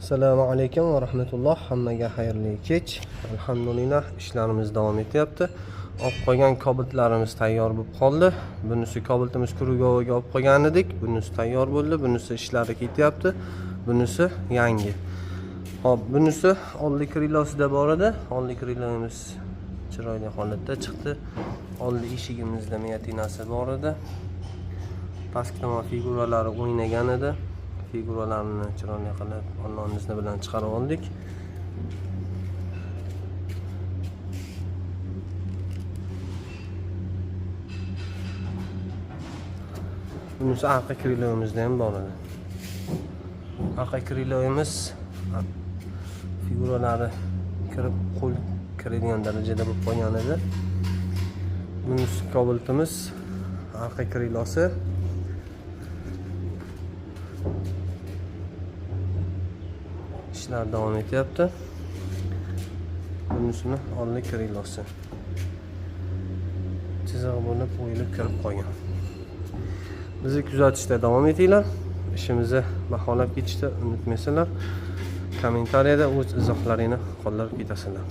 Assalomu alaykum va rahmatulloh. Hammaga xayrli kech. Alhamdulillah ishlarimiz davom etyapti. Olib qo'ygan kobultlarimiz tayyor bo'lib qoldi. Bunisi kobultimiz Kurugovaga olib qo'ygan edik. Bunisi tayyor bo'ldi. Bunisi ishlari ketyapti. Bunisi yangi. Hop, bunisi oldi krilosida bor edi. Oldi krilomiz chiroyli holatda chiqdi. Oldi eshigimizda miyatinasi bor edi. Pastki tomon figuralari o'ynagan edi. Figuralarni chiroyli qilib Allohning izni bilan chiqarib oldik. Bunisi arqa kriloyimizda ham bor edi. Arqa kriloyimiz figuralari kirib qo'l kiradigan darajada bo'lib qolgan edi. Bunisi kobultimiz arqa krilosi. İşler devam etyapti. Bunisini oldi krilosi. Chizig'i bo'lib o'yilib kirib qolgan. Bizni kuzatishda davom etinglar. İşimizni baholab ketishni unutmaysizlar. Kommentariyada o'z izohlaringni qoldirib ketasizlar.